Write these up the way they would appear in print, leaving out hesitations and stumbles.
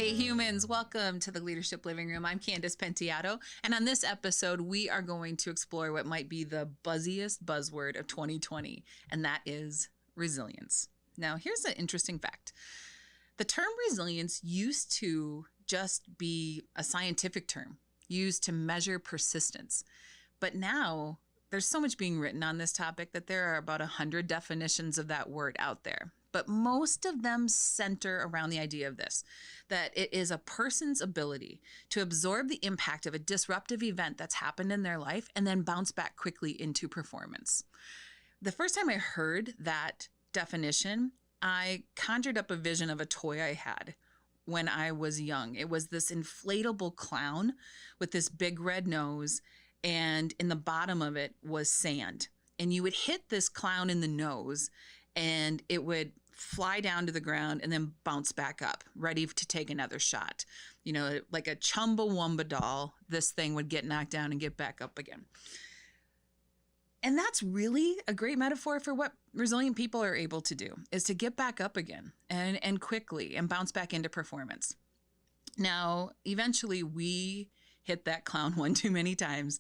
Hey humans, welcome to the Leadership Living Room. I'm Candace Penteato, and on this episode, we are going to explore what might be the buzziest buzzword of 2020, and that is resilience. Now, here's an interesting fact. The term resilience used to just be a scientific term used to measure persistence, but now there's so much being written on this topic that there are about 100 definitions of that word out there. But most of them center around the idea of this, that it is a person's ability to absorb the impact of a disruptive event that's happened in their life and then bounce back quickly into performance. The first time I heard that definition, I conjured up a vision of a toy I had when I was young. It was this inflatable clown with this big red nose, and in the bottom of it was sand. And you would hit this clown in the nose, and it would fly down to the ground and then bounce back up, ready to take another shot. You know, like a Chumbawamba doll, this thing would get knocked down and get back up again. And that's really a great metaphor for what resilient people are able to do, is to get back up again and quickly and bounce back into performance. Now, eventually we hit that clown one too many times,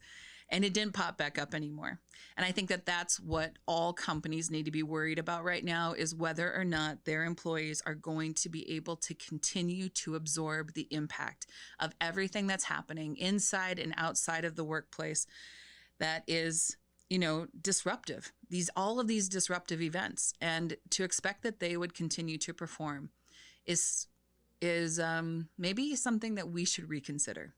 and it didn't pop back up anymore. And I think that that's what all companies need to be worried about right now, is whether or not their employees are going to be able to continue to absorb the impact of everything that's happening inside and outside of the workplace that is, you know, disruptive. All of these disruptive events, and to expect that they would continue to perform is maybe something that we should reconsider.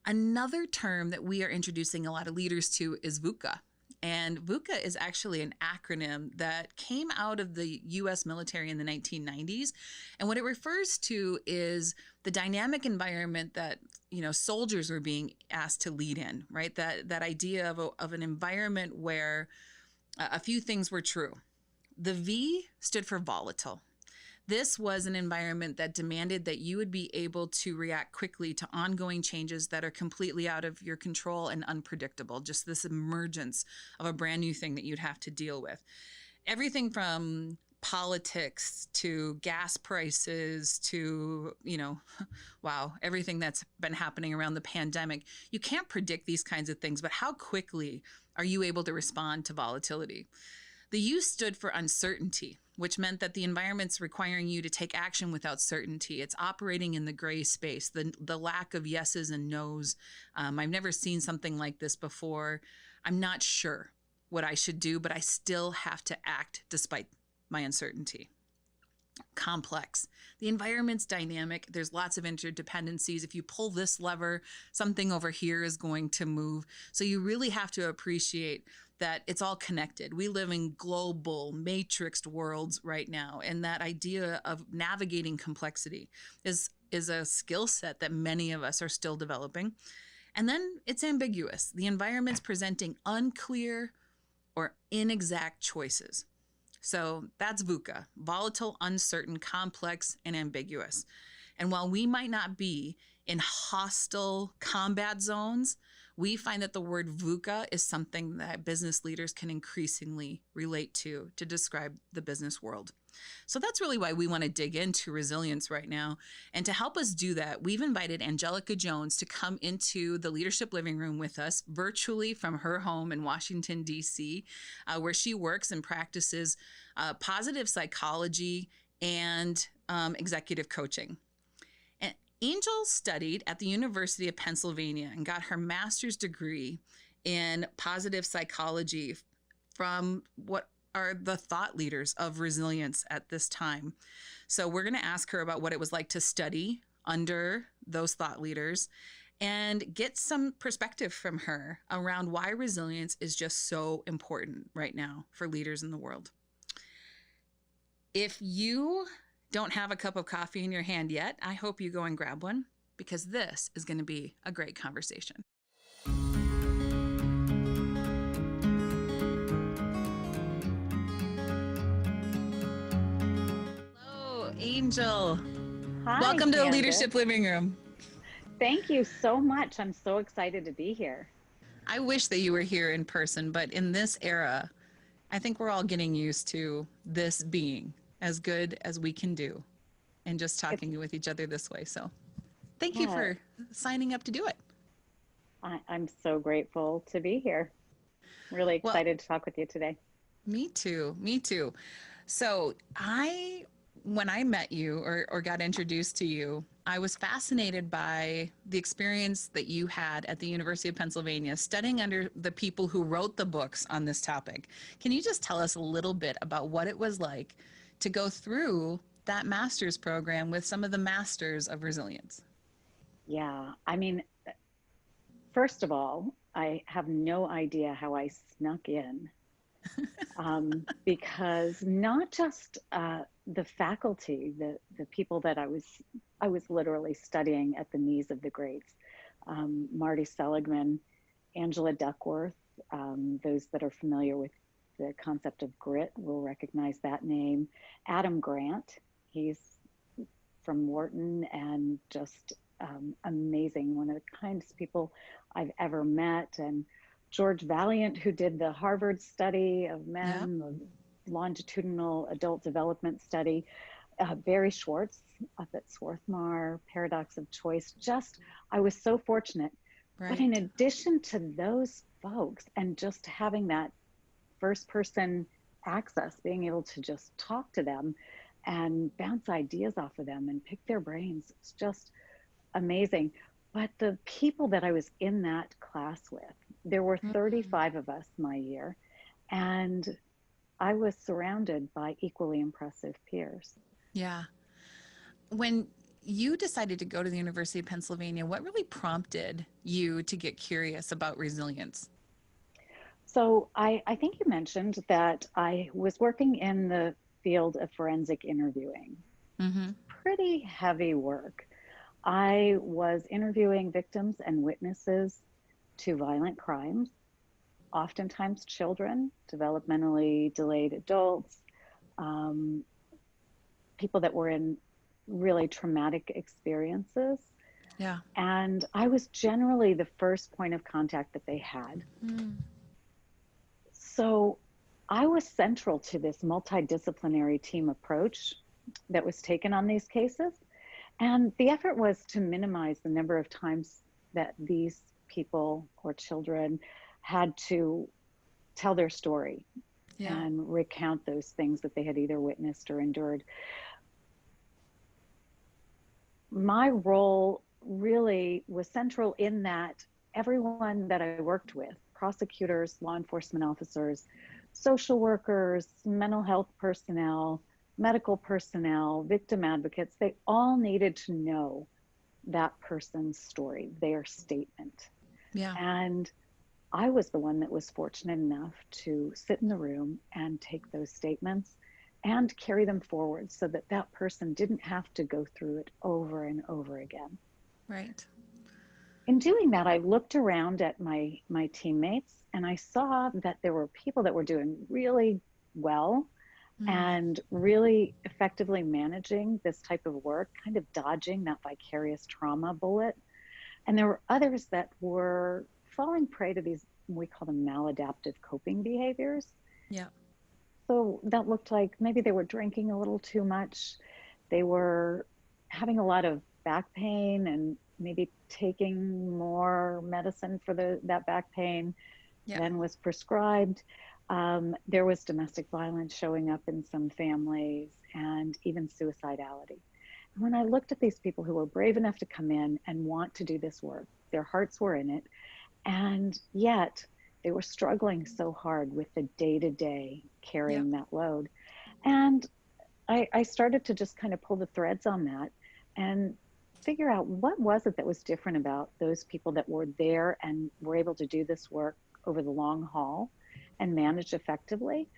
Another term that we are introducing a lot of leaders to is VUCA. And VUCA is actually an acronym that came out of the US military in the 1990s. And what it refers to is the dynamic environment that, you know, soldiers were being asked to lead in, right? That idea of an environment where a few things were true. The V stood for volatile. This was an environment that demanded that you would be able to react quickly to ongoing changes that are completely out of your control and unpredictable, just this emergence of a brand new thing that you'd have to deal with. Everything from politics to gas prices to, you know, wow, everything that's been happening around the pandemic. You can't predict these kinds of things, but how quickly are you able to respond to volatility? The U stood for uncertainty, which meant that the environment's requiring you to take action without certainty. It's operating in the gray space, the lack of yeses and nos. I've never seen something like this before. I'm not sure what I should do, but I still have to act despite my uncertainty. Complex. The environment's dynamic. There's lots of interdependencies. If you pull this lever, something over here is going to move. So you really have to appreciate that it's all connected. We live in global, matrixed worlds right now. And that idea of navigating complexity is a skill set that many of us are still developing. And then it's ambiguous. The environment's presenting unclear or inexact choices. So that's VUCA, volatile, uncertain, complex, and ambiguous. And while we might not be in hostile combat zones, we find that the word VUCA is something that business leaders can increasingly relate to describe the business world. So that's really why we want to dig into resilience right now. And to help us do that, we've invited Angelika Jones to come into the Leadership Living Room with us virtually from her home in Washington, D.C., where she works and practices positive psychology and executive coaching. And Angel studied at the University of Pennsylvania and got her master's degree in positive psychology from what are the thought leaders of resilience at this time. So we're going to ask her about what it was like to study under those thought leaders and get some perspective from her around why resilience is just so important right now for leaders in the world. If you don't have a cup of coffee in your hand yet, I hope you go and grab one, because this is going to be a great conversation. Angel, Hi, welcome to the Candace. Leadership Living Room. Thank you so much. I'm so excited to be here. I wish that you were here in person, but in this era, I think we're all getting used to this being as good as we can do and just It's, talking with each other this way. So thank you yeah, for signing up to do it. I'm so grateful to be here. Really Well, excited to talk with you today. me too. Me too. So when I met you or got introduced to you, I was fascinated by the experience that you had at the University of Pennsylvania studying under the people who wrote the books on this topic. Can you just tell us a little bit about what it was like to go through that master's program with some of the masters of resilience? Yeah, I mean, first of all, I have no idea how I snuck in because not just the faculty, the people that I was literally studying at the knees of the greats, Marty Seligman, Angela Duckworth. Those that are familiar with the concept of grit will recognize that name. Adam Grant, he's from Wharton and just amazing, one of the kindest people I've ever met. And George Valiant, who did the Harvard study of Yep. men, the longitudinal adult development study. Barry Schwartz up at Swarthmore, Paradox of Choice. Just, I was so fortunate. But in Right. addition to those folks and just having that first person access, being able to just talk to them and bounce ideas off of them and pick their brains, it's just amazing. But the people that I was in that class with, there were Mm. 35 of us my year, and I was surrounded by equally impressive peers. Yeah. When you decided to go to the University of Pennsylvania, what really prompted you to get curious about resilience? So I think you mentioned that I was working in the field of forensic interviewing. Mm-hmm. Pretty heavy work. I was interviewing victims and witnesses to violent crimes, oftentimes children, developmentally delayed adults, um, people that were in really traumatic experiences. Yeah. And I was generally the first point of contact that they had. Mm. So I was central to this multidisciplinary team approach that was taken on these cases. And the effort was to minimize the number of times that these people or children had to tell their story Yeah. and recount those things that they had either witnessed or endured. My role really was central in that everyone that I worked with, prosecutors, law enforcement officers, social workers, mental health personnel, medical personnel, victim advocates, they all needed to know that person's story, their statement. Yeah. And I was the one that was fortunate enough to sit in the room and take those statements and carry them forward so that that person didn't have to go through it over and over again. Right. In doing that, I looked around at my teammates and I saw that there were people that were doing really well Mm. and really effectively managing this type of work, kind of dodging that vicarious trauma bullet. And there were others that were falling prey to these, we call them maladaptive coping behaviors. Yeah. So that looked like maybe they were drinking a little too much. They were having a lot of back pain and maybe taking more medicine for that back pain Yeah. than was prescribed. There was domestic violence showing up in some families and even suicidality. And when I looked at these people who were brave enough to come in and want to do this work, their hearts were in it. And yet they were struggling so hard with the day to day Yeah. carrying that load. And I started to just kind of pull the threads on that and figure out what was it that was different about those people that were there and were able to do this work over the long haul and manage effectively,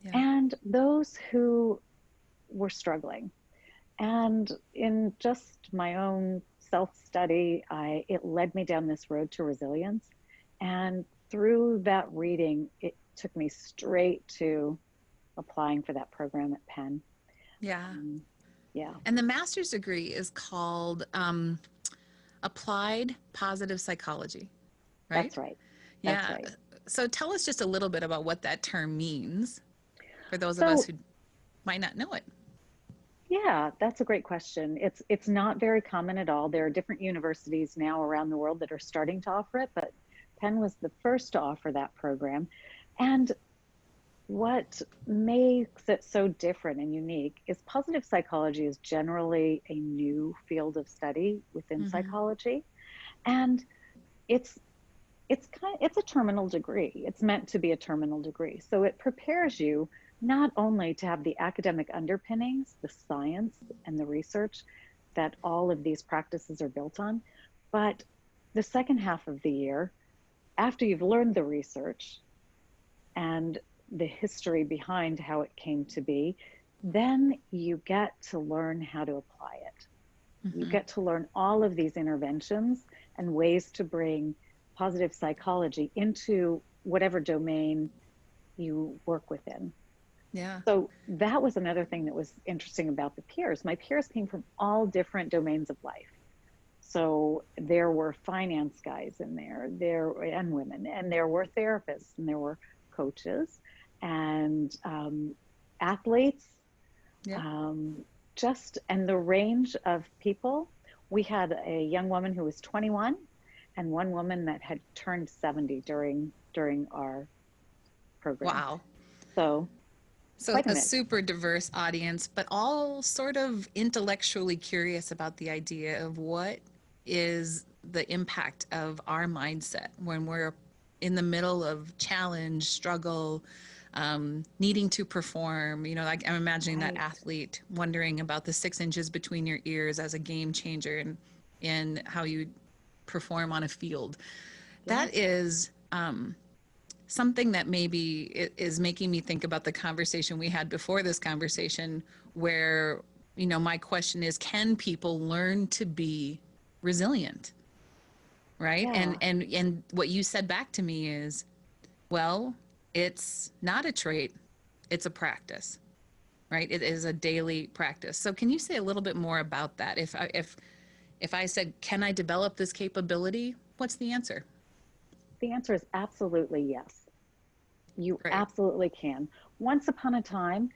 Yeah. and those who were struggling. And in just my own self study, it led me down this road to resilience. And through that reading, it took me straight to applying for that program at Penn. Yeah. Um, yeah, And the master's degree is called Applied Positive Psychology, right? that's right. That's Yeah. right. So tell us just a little bit about what that term means for those of us So who might not know it. Yeah, that's a great question. It's not very common at all. There are different universities now around the world that are starting to offer it, but Penn was the first to offer that program. And what makes it so different and unique is positive psychology is generally a new field of study within Mm-hmm. psychology. And it's it's a terminal degree. It's meant to be a terminal degree. So it prepares you not only to have the academic underpinnings, the science and the research that all of these practices are built on, but the second half of the year, after you've learned the research and the history behind how it came to be, then you get to learn how to apply it. You Mm-hmm. get to learn all of these interventions and ways to bring positive psychology into whatever domain you work within. Yeah. So that was another thing that was interesting about the peers. My peers came from all different domains of life. So there were finance guys in there and women, and there were therapists, and there were coaches, and athletes, Yeah. um, just and the range of people. We had a young woman who was 21 and one woman that had turned 70 during our program. Wow. So So quite a a mix. super diverse audience, but all sort of intellectually curious about the idea of what is the impact of our mindset when we're in the middle of challenge, struggle, needing to perform. You know, like I'm imagining that Right. athlete wondering about the 6 inches between your ears as a game changer and in how you perform on a field. Yes. That is something that maybe is making me think about the conversation we had before this conversation, where, you know, my question is, can people learn to be resilient? Right. And, Yeah. and what you said back to me is, well, it's not a trait, it's a practice, right? It is a daily practice. So can you say a little bit more about that? If I said, can I develop this capability? What's the answer? The answer is absolutely yes. You Right. absolutely can. Once upon a time,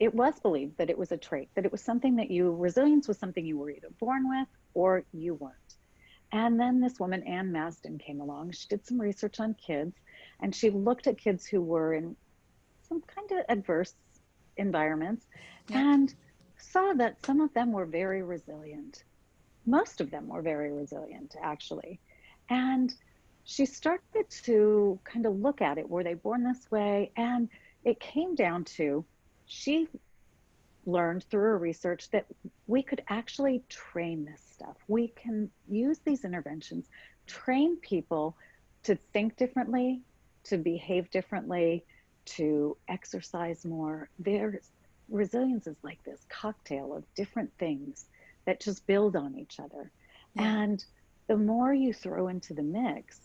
it was believed that it was a trait, that it was something that resilience was something you were either born with or you weren't. And then this woman, Anne Masden, came along. She did some research on kids and she looked at kids who were in some kind of adverse environments Yep. and saw that some of them were very resilient. Most of them were very resilient, actually. And she started to kind of look at it. Were they born this way? And it came down to she learned through her research that we could actually train this stuff. We can use these interventions, train people to think differently, to behave differently, to exercise more. There's resilience is like this cocktail of different things that just build on each other. Yeah. And the more you throw into the mix,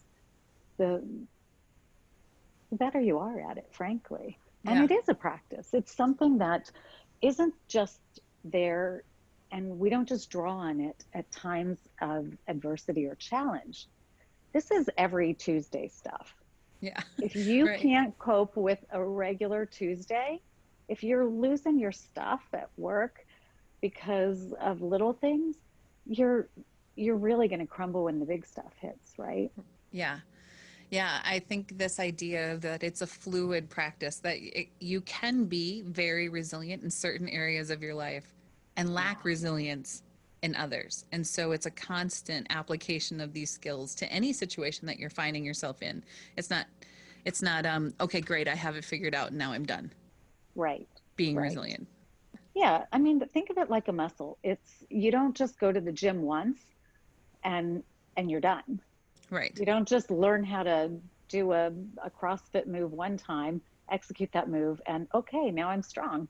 the better you are at it, frankly. And Yeah. it is a practice. It's something that isn't just there, and we don't just draw on it at times of adversity or challenge. This is every Tuesday stuff. Yeah. If you Right. can't cope with a regular Tuesday, if you're losing your stuff at work because of little things, you're you're really going to crumble when the big stuff hits, right? Yeah. Yeah, I think this idea that it's a fluid practice, that you can be very resilient in certain areas of your life and lack Yeah. resilience in others. And so it's a constant application of these skills to any situation that you're finding yourself in. It's not okay, great, I have it figured out and now I'm done Right. being Right. resilient. Yeah, I mean, think of it like a muscle. It's you don't just go to the gym once and you're done. Right. You don't just learn how to do a CrossFit move one time, execute that move, and okay, now I'm strong.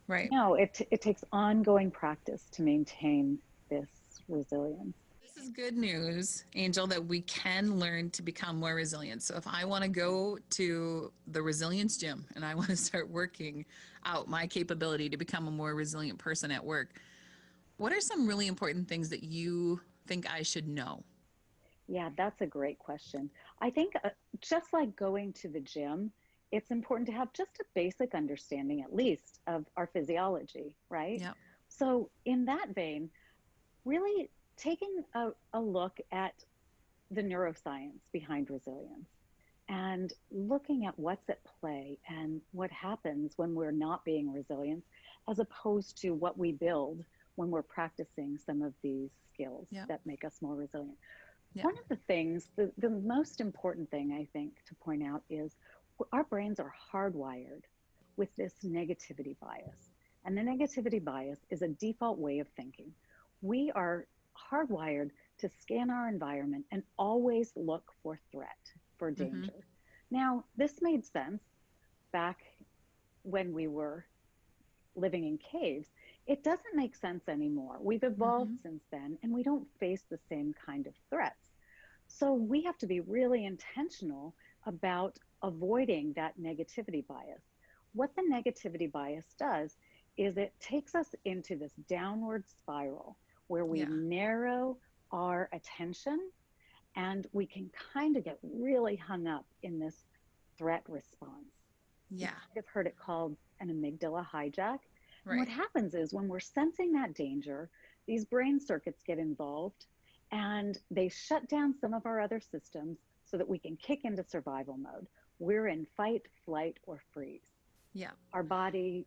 Right. No, it takes ongoing practice to maintain this resilience. This is good news, Angel, that we can learn to become more resilient. So if I want to go to the resilience gym and I want to start working out my capability to become a more resilient person at work, what are some really important things that you think I should know? Yeah, that's a great question. I think just like going to the gym, it's important to have just a basic understanding, at least, of our physiology, right? Yep. So, in that vein, really taking a look at the neuroscience behind resilience and looking at what's at play and what happens when we're not being resilient, as opposed to what we build when we're practicing some of these skills Yeah. that make us more resilient. Yeah. One of the things, the most important thing I think to point out is our brains are hardwired with this negativity bias. And the negativity bias is a default way of thinking. We are hardwired to scan our environment and always look for threat, for Mm-hmm. danger. Now, this made sense back when we were living in caves. It doesn't make sense anymore. We've evolved Mm-hmm. since then, and we don't face the same kind of threats. So we have to be really intentional about avoiding that negativity bias. What the negativity bias does is it takes us into this downward spiral where we Yeah. narrow our attention and we can kind of get really hung up in this threat response. You Yeah. might have heard it called an amygdala hijack. And what Right. happens is when we're sensing that danger, these brain circuits get involved and they shut down some of our other systems so that we can kick into survival mode. We're in fight, flight, or freeze. Yeah. Our body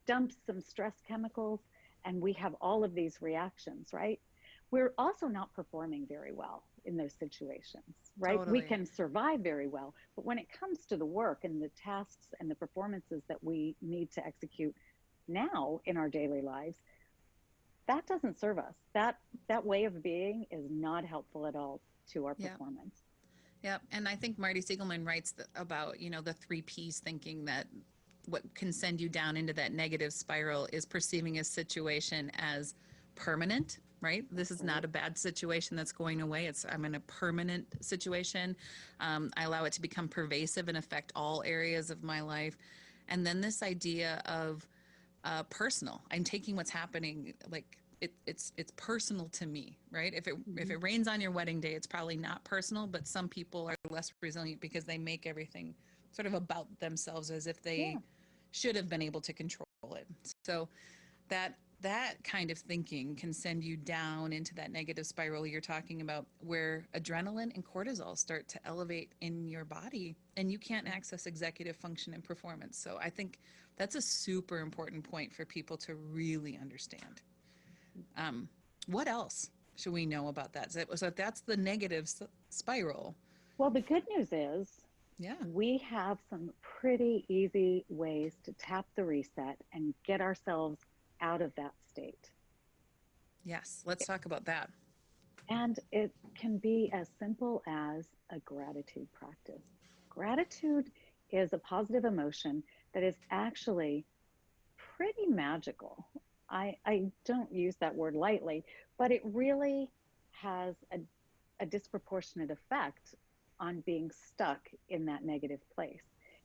dumps some stress chemicals and we have all of these reactions, right? We're also not performing very well in those situations, right? We Totally. can survive very well, but when it comes to the work and the tasks and the performances that we need to execute now in our daily lives, that doesn't serve us. That way of being is not helpful at all to our Yeah. performance. Yeah. And I think Marty Siegelman writes about, the three P's thinking, that what can send you down into that negative spiral is perceiving a situation as permanent, right? This is not Right. a bad situation that's going away. I'm in a permanent situation. I allow it to become pervasive and affect all areas of my life. And then this idea of personal. I'm taking what's happening like it's personal to me, right? If Mm-hmm. it rains on your wedding day, it's probably not personal, but some people are less resilient because they make everything sort of about themselves as if they Yeah. should have been able to control it. So that kind of thinking can send you down into that negative spiral you're talking about, where adrenaline and cortisol start to elevate in your body and you can't access executive function and performance. So I think that's a super important point for people to really understand. um, what else should we know about that? So if that's the negative spiral. Well, the good news is Yeah. we have some pretty easy ways to tap the reset and get ourselves out of that state. Yes, let's talk about that. And it can be as simple as a gratitude practice. Gratitude is a positive emotion that is actually pretty magical. I don't use that word lightly, but it really has a disproportionate effect on being stuck in that negative place.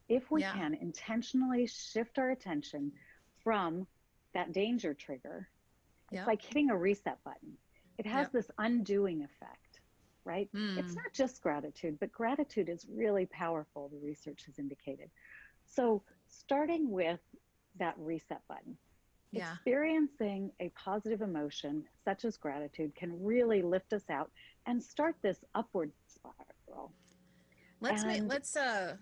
If we Yeah. can intentionally shift our attention from that danger trigger, it's Yep. like hitting a reset button. It has Yep. this undoing effect, right? It's Mm. not just gratitude, but gratitude is really powerful, the research has indicated. So, starting with that reset button, Yeah. experiencing a positive emotion such as gratitude can really lift us out and start this upward spiral. And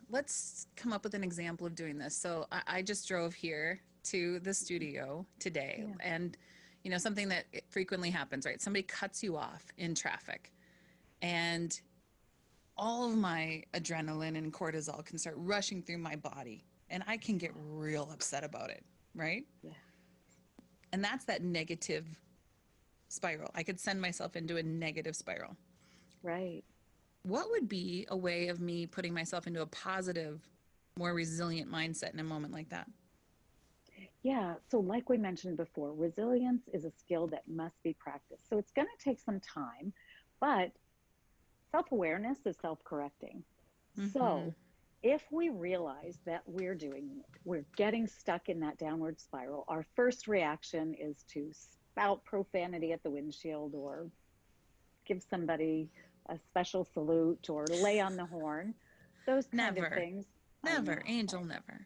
Let's come up with an example of doing this. So I just drove here to the studio today, yeah, and something that frequently happens, right? Somebody cuts you off in traffic, and all of my adrenaline and cortisol can start rushing through my body, and I can get real upset about it, right? yeah, And that's that negative spiral. I could send myself into a negative spiral. right. What would be a way of me putting myself into a positive, more resilient mindset in a moment like that? Yeah. So, like we mentioned before, resilience is a skill that must be practiced. So, it's going to take some time, but self awareness is self correcting. Mm-hmm. So, if we realize that we're getting stuck in that downward spiral, our first reaction is to spout profanity at the windshield or give somebody a special salute or lay on the horn, those kind of Never, things. I never, know, Angel, right? never.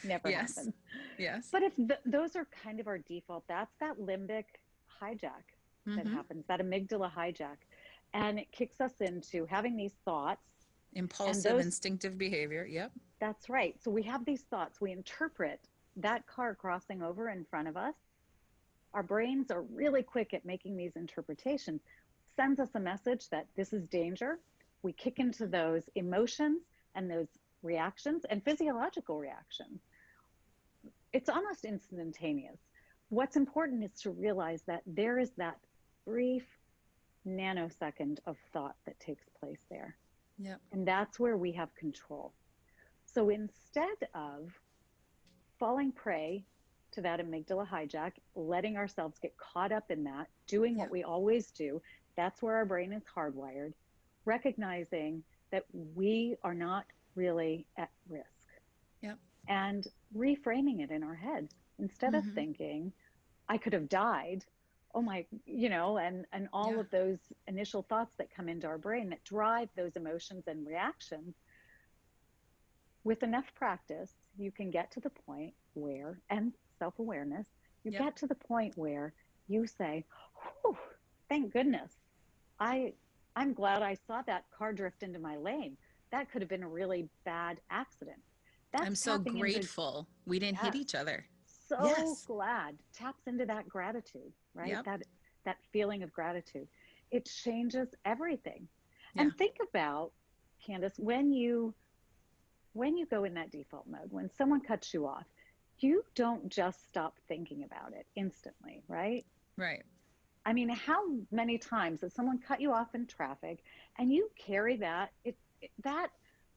Never Yes. happens. Yes. But if those are kind of our default, that's that limbic hijack that Mm-hmm. happens, that amygdala hijack. And it kicks us into having these thoughts. And Impulsive, those, instinctive behavior. Yep. that's right. So we have these thoughts, we interpret that car crossing over in front of us. Our brains are really quick at making these interpretations, sends us a message that this is danger. We kick into those emotions and those reactions and physiological reactions. It's almost instantaneous. What's important is to realize that there is that brief nanosecond of thought that takes place there. Yep. And that's where we have control. So instead of falling prey to that amygdala hijack, letting ourselves get caught up in that, doing what Yep. we always do, that's where our brain is hardwired, recognizing that we are not really at risk Yep. and reframing it in our head instead of Mm-hmm. thinking, I could have died. Oh my, and all Yeah. of those initial thoughts that come into our brain that drive those emotions and reactions. With enough practice, you can get to the point where, and self awareness, you Yep. get to the point where you say, oh, thank goodness. I, I'm glad I saw that car drift into my lane. That could have been a really bad accident. I'm That's so tapping into, grateful we didn't hit yes, each other. so Yes. glad, taps into that gratitude, right? Yep. That feeling of gratitude. It changes everything. Yeah. And think about, Candace, when you go in that default mode, when someone cuts you off, you don't just stop thinking about it instantly, right? Right. I mean, how many times has someone cut you off in traffic and you carry that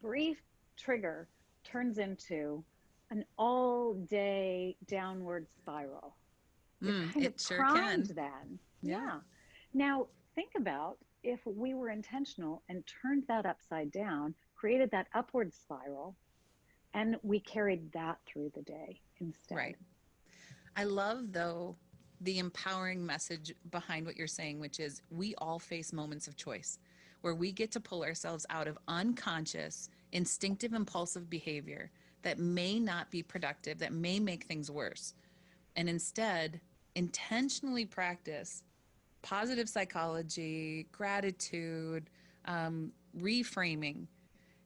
brief trigger turns into an all day downward spiral. You're kind of It sure primed can. then. Yeah. Yeah. Now, think about if we were intentional and turned that upside down, created that upward spiral, and we carried that through the day instead. Right. I love, though, the empowering message behind what you're saying, which is we all face moments of choice where we get to pull ourselves out of unconscious, instinctive, impulsive behavior that may not be productive, that may make things worse, and instead intentionally practice positive psychology, gratitude, reframing,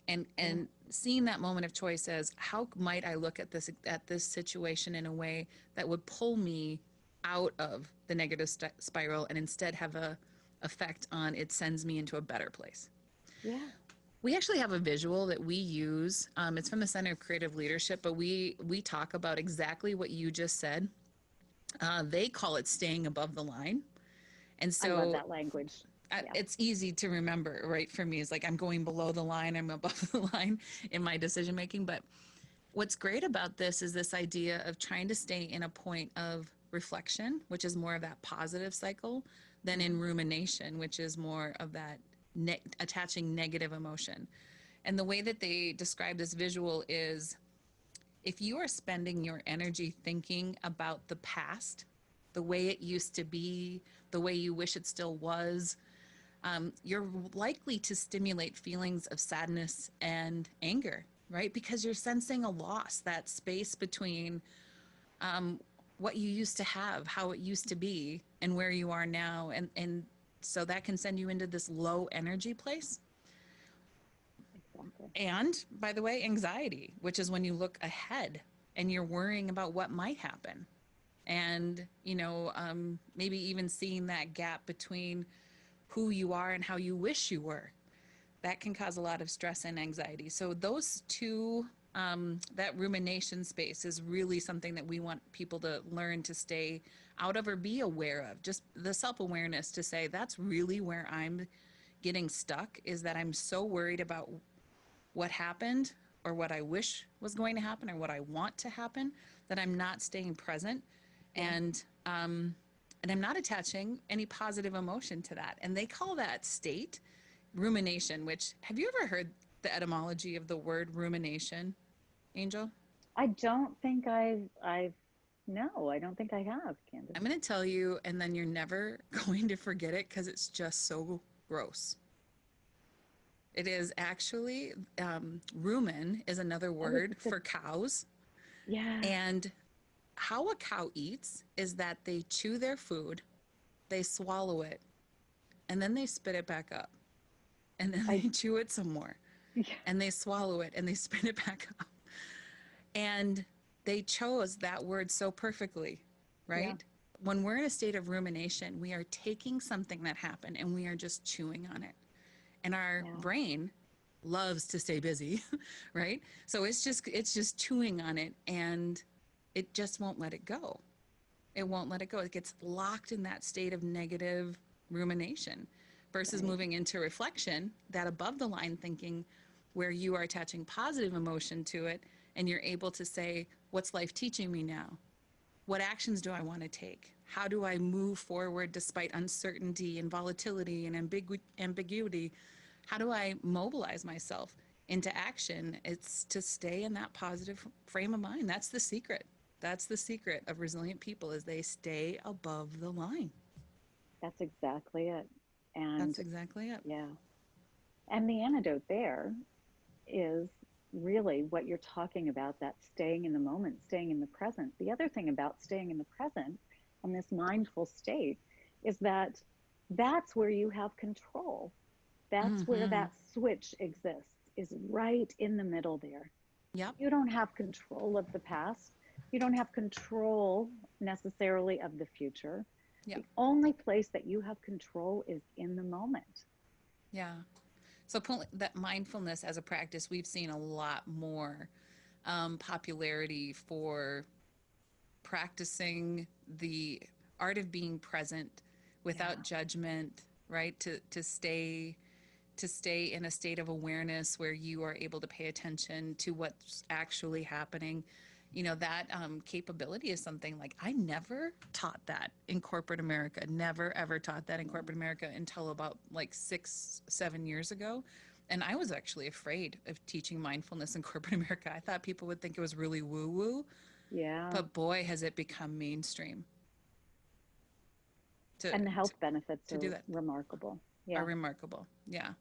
Yeah, and seeing that moment of choice as how might I look at this situation in a way that would pull me out of the negative spiral and instead have a effect on it sends me into a better place. yeah. We actually have a visual that we use. It's from the Center of Creative Leadership, but we talk about exactly what you just said. They call it staying above the line, and I love so that language. Yeah, it's easy to remember, right? For me, it's like I'm going below the line, I'm above the line in my decision making. But what's great about this is this idea of trying to stay in a point of reflection, which is more of that positive cycle, than in mm, rumination, which is more of that attaching negative emotion. And the way that they describe this visual is if you are spending your energy thinking about the past, the way it used to be, the way you wish it still was, you're likely to stimulate feelings of sadness and anger, right? Because you're sensing a loss, that space between what you used to have, how it used to be, and where you are now. And so that can send you into this low energy place. exactly. And by the way, anxiety, which is when you look ahead and you're worrying about what might happen. And, maybe even seeing that gap between who you are and how you wish you were. That can cause a lot of stress and anxiety. So those two, that rumination space is really something that we want people to learn to stay out of or be aware of. Just the self-awareness to say that's really where I'm getting stuck, is that I'm so worried about what happened or what I wish was going to happen or what I want to happen that I'm not staying present, Yeah. and and I'm not attaching any positive emotion to that. And they call that state rumination, which, have you ever heard the etymology of the word rumination, Angel? I don't think no, I don't think I have, Candace. I'm going to tell you, and then you're never going to forget it because it's just so gross. It is actually, rumen is another Oh, word for cows. Yeah. And how a cow eats is that they chew their food, they swallow it, and then they spit it back up. And then I they chew it some more, yeah. and they swallow it, and they spit it back up. And they chose that word so perfectly, Yeah. right? When we're in a state of rumination, we are taking something that happened and we are just chewing on it. And our Yeah. brain loves to stay busy, right? So it's just chewing on it, and it just won't let it go. It won't let it go. It gets locked in that state of negative rumination versus Right. moving into reflection, that above the line thinking where you are attaching positive emotion to it, and you're able to say, what's life teaching me now? What actions do I want to take? How do I move forward despite uncertainty and volatility and ambiguity? How do I mobilize myself into action? It's to stay in that positive frame of mind. That's the secret. That's the secret of resilient people, is they stay above the line. That's exactly it. And That's exactly it. yeah. And the antidote there is really what you're talking about, that staying in the moment, staying in the present. The other thing about staying in the present and this mindful state is that that's where you have control. That's where Mm-hmm. that switch exists, is right in the middle there. Yep. You don't have control of the past. You don't have control necessarily of the future. Yep. The only place that you have control is in the moment. Yeah. So that mindfulness as a practice, we've seen a lot more popularity for practicing the art of being present without Yeah. judgment, right? To stay in a state of awareness where you are able to pay attention to what's actually happening. That capability is something like I never taught that in corporate America. Never ever taught that in Yeah. corporate America until about like 6, 7 years ago. And I was actually afraid of teaching mindfulness in corporate America. I thought people would think it was really woo woo, Yeah. but boy, has it become mainstream to And the to, health benefits to do are that. remarkable. Are Yeah. remarkable. Yeah.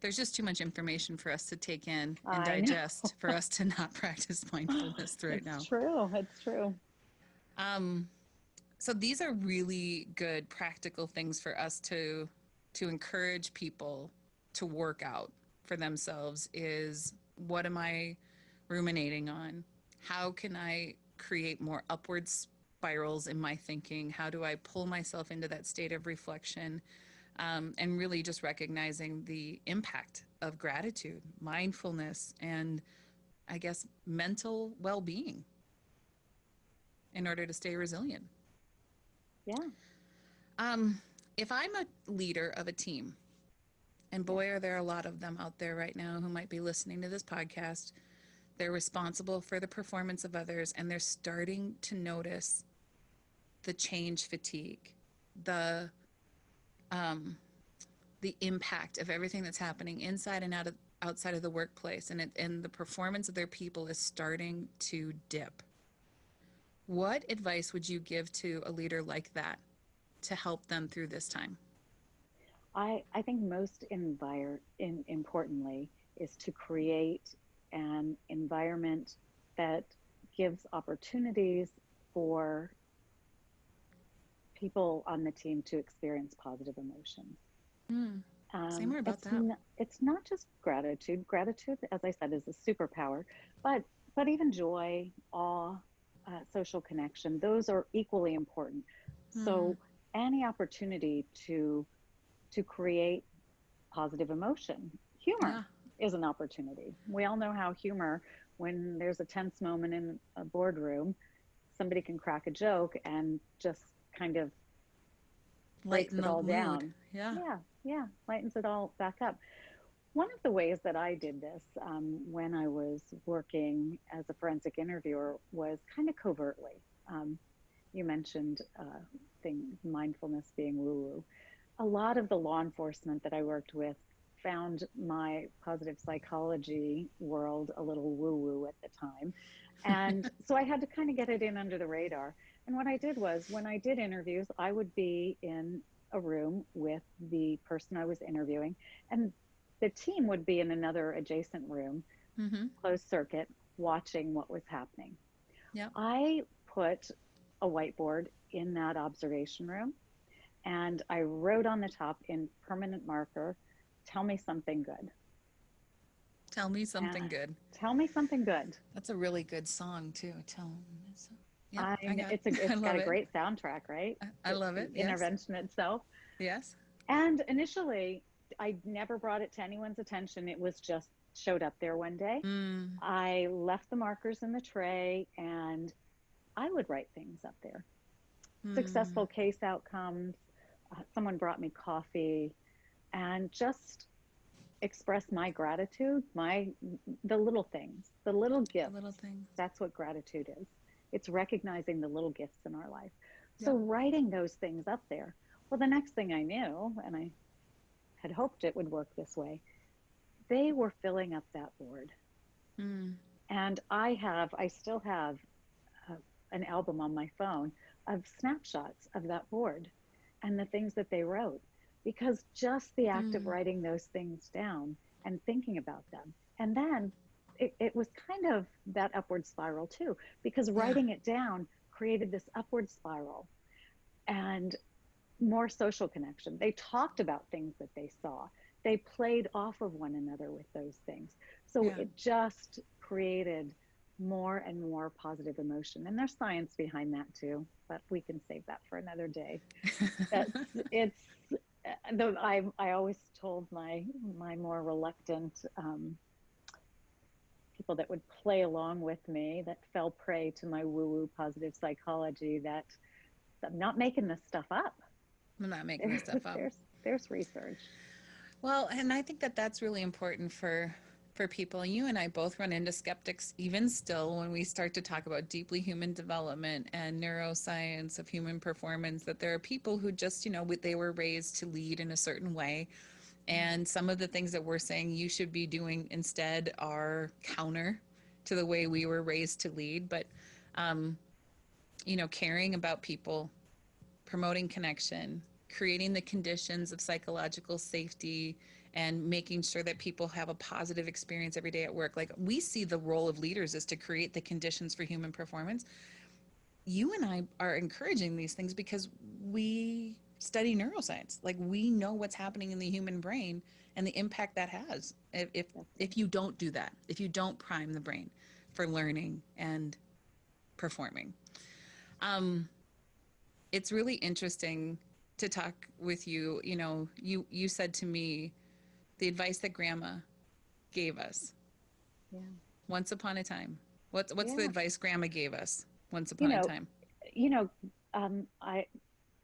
There's just too much information for us to take in and I digest know. for us to not practice mindfulness right It's now. true. It's true. Um, so these are really good practical things for us to encourage people to work out for themselves is, what am I ruminating on? How can I create more upward spirals in my thinking? How do I pull myself into that state of reflection? And really just recognizing the impact of gratitude, mindfulness, and I guess mental well being in order to stay resilient. Yeah. Um, if I'm a leader of a team, and Yeah. boy, are there a lot of them out there right now who might be listening to this podcast, they're responsible for the performance of others, and they're starting to notice the change fatigue, the um, the impact of everything that's happening inside and outside of the workplace, and the performance of their people is starting to dip. What advice would you give to a leader like that to help them through this time? I think most importantly is to create an environment that gives opportunities for people on the team to experience positive emotions. Mm, say more about It's that. it's not just gratitude. Gratitude, as I said, is a superpower, but even joy, awe, social connection, those are equally important. Mm, So any opportunity to create positive emotion, yeah. humor is an opportunity. We all know how humor, when there's a tense moment in a boardroom, somebody can crack a joke and just kind of breaks Lighten it the all mood. down. Yeah. Yeah, yeah, lightens it all back up. One of the ways that I did this when I was working as a forensic interviewer was kind of covertly. You mentioned mindfulness being woo woo. A lot of the law enforcement that I worked with found my positive psychology world a little woo woo at the time. And so I had to kind of get it in under the radar. And what I did was, when I did interviews, I would be in a room with the person I was interviewing, and the team would be in another adjacent room, Mm-hmm. closed circuit, watching what was happening. Yep. I put a whiteboard in that observation room and I wrote on the top in permanent marker, tell me something good. Tell me something And good. tell me something good. That's a really good song too. Tell me some. Yep, I I know got. I it's got love a it. great soundtrack, right? I love The it. Yes. intervention itself. Yes. And initially, I never brought it to anyone's attention. It was just showed up there one day. Mm. I left the markers in the tray and I would write things up there. Mm. Successful case outcomes. Someone brought me coffee and just express my gratitude, the little things, the little The little gifts. things. That's what gratitude is. It's recognizing the little gifts in our life. So Yep. writing those things up there. Well, the next thing I knew, and I had hoped it would work this way, they were filling up that board. Mm. And I still have uh, an album on my phone of snapshots of that board and the things that they wrote. Because just the act of Mm. writing those things down and thinking about them. And then it was kind of that upward spiral too, because Yeah. writing it down created this upward spiral and more social connection. They talked about things that they saw. They played off of one another with those things. So Yeah. it just created more and more positive emotion. And there's science behind that too, but we can save that for another day. That's it's though I always told my more reluctant people that would play along with me that fell prey to my woo woo positive psychology that I'm not making this stuff up. I'm not making this There, stuff up. there's research. Well, and I think that that's really important for people. You and I both run into skeptics even still when we start to talk about deeply human development and neuroscience of human performance, that there are people who just, they were raised to lead in a certain way. And some of the things that we're saying you should be doing instead are counter to the way we were raised to lead. But, um, caring about people, promoting connection, creating the conditions of psychological safety, and making sure that people have a positive experience every day at work. Like, we see the role of leaders is to create the conditions for human performance. You and I are encouraging these things because we study neuroscience. Like, we know what's happening in the human brain and the impact that has if you don't do that, if you don't prime the brain for learning and performing. Um, it's really interesting to talk with you. You said to me the advice that grandma gave us Yeah. once upon a time. What's the Yeah. advice grandma gave us once You upon a know, time? you know, I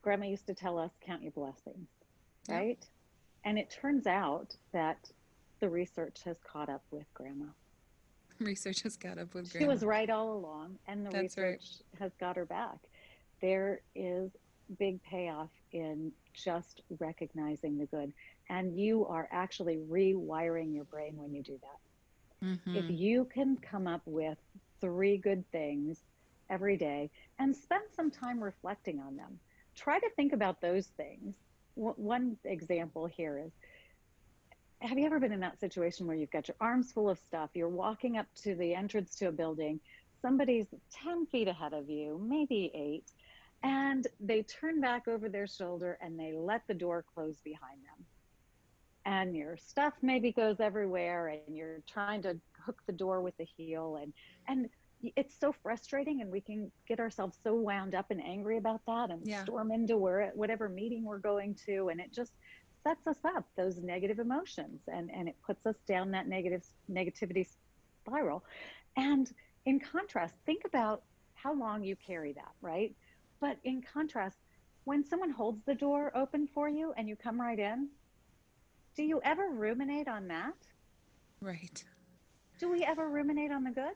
grandma used to tell us count your blessings, Yep. right? And it turns out that the research has caught up with grandma. Research has got up with She grandma. was right all along, and the That's right. research has got her back. There is big payoff in just recognizing the good. And you are actually rewiring your brain when you do that. If Mm-hmm. you can come up with three good things every day and spend some time reflecting on them, try to think about those things. One example here is, have you ever been in that situation where you've got your arms full of stuff? You're walking up to the entrance to a building, somebody's 10 feet ahead of you, maybe 8, and they turn back over their shoulder and they let the door close behind them. And your stuff maybe goes everywhere and you're trying to hook the door with the heel and it's so frustrating and we can get ourselves so wound up and angry about that and Yeah. storm into whatever meeting we're going to, and it just sets us up those negative emotions and it puts us down that negativity spiral. And in contrast, think about how long you carry that, right? But in contrast, when someone holds the door open for you and you come right in, do you ever ruminate on that? Right. Do we ever ruminate on the good?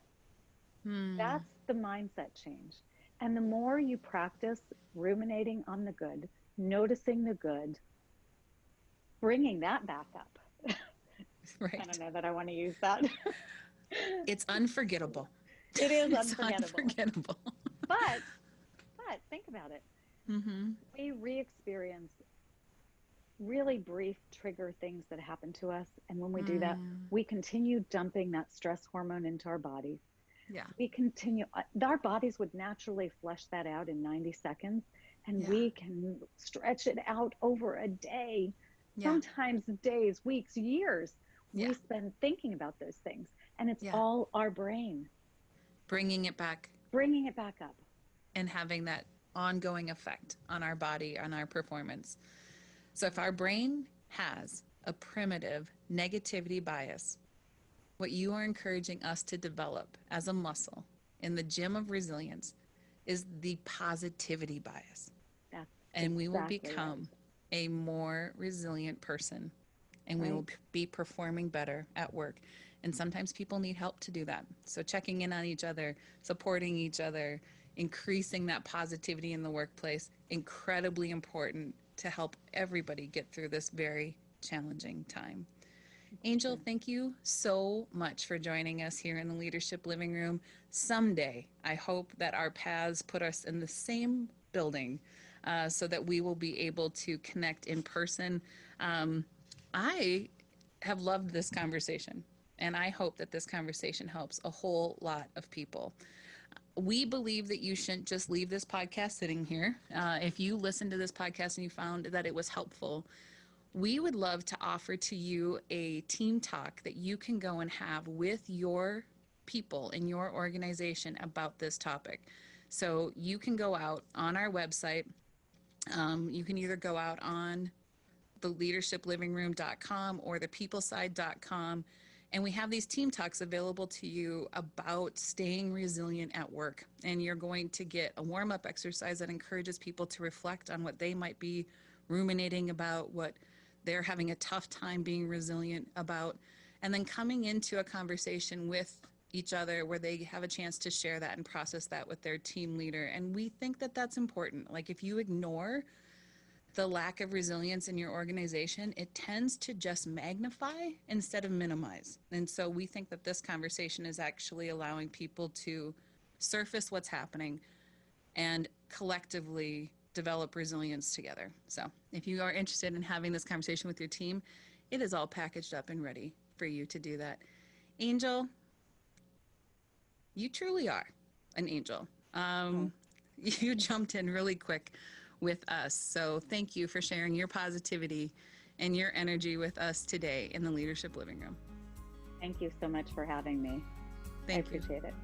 Hmm. That's the mindset change. And the more you practice ruminating on the good, noticing the good, bringing that back up. I don't Right. know that I want to use that. It's unforgettable. It is It's unforgettable. unforgettable. But think about it. Mm-hmm. We re-experience really brief trigger things that happen to us. And when we do that, Mm. we continue dumping that stress hormone into our bodies. Yeah. We continue, our bodies would naturally flush that out in 90 seconds, and Yeah. we can stretch it out over a day, Yeah. sometimes days, weeks, years. Yeah. We spend thinking about those things, and it's Yeah. all our brain Bringing it back bringing it back up. and having that ongoing effect on our body, on our performance. So if our brain has a primitive negativity bias, what you are encouraging us to develop as a muscle in the gym of resilience is the positivity bias. That's And we will exactly right. become a more resilient person, and we will Right. be performing better at work. And sometimes people need help to do that. So checking in on each other, supporting each other, increasing that positivity in the workplace, incredibly important to help everybody get through this very challenging time. It's Angel, true. thank you so much for joining us here in the Leadership Living Room. Someday, I hope that our paths put us in the same building so that we will be able to connect in person. I have loved this conversation, and I hope that this conversation helps a whole lot of people. We believe that you shouldn't just leave this podcast sitting here. If you listened to this podcast and you found that it was helpful, we would love to offer to you a team talk that you can go and have with your people in your organization about this topic. So you can go out on our website. You can either go out on the leadershiplivingroom.com or the peopleside.com. And we have these team talks available to you about staying resilient at work. And you're going to get a warm up exercise that encourages people to reflect on what they might be ruminating about, what they're having a tough time being resilient about, and then coming into a conversation with each other where they have a chance to share that and process that with their team leader. And we think that that's important. Like, if you ignore the lack of resilience in your organization, it tends to just magnify instead of minimize. And so we think that this conversation is actually allowing people to surface what's happening and collectively develop resilience together. So if you are interested in having this conversation with your team, it is all packaged up and ready for you to do that. Angel, you truly are an angel. Oh, You jumped in really quick with us. So thank you for sharing your positivity and your energy with us today in the Leadership Living Room. thank you so much for having me. I Thank you. appreciate it.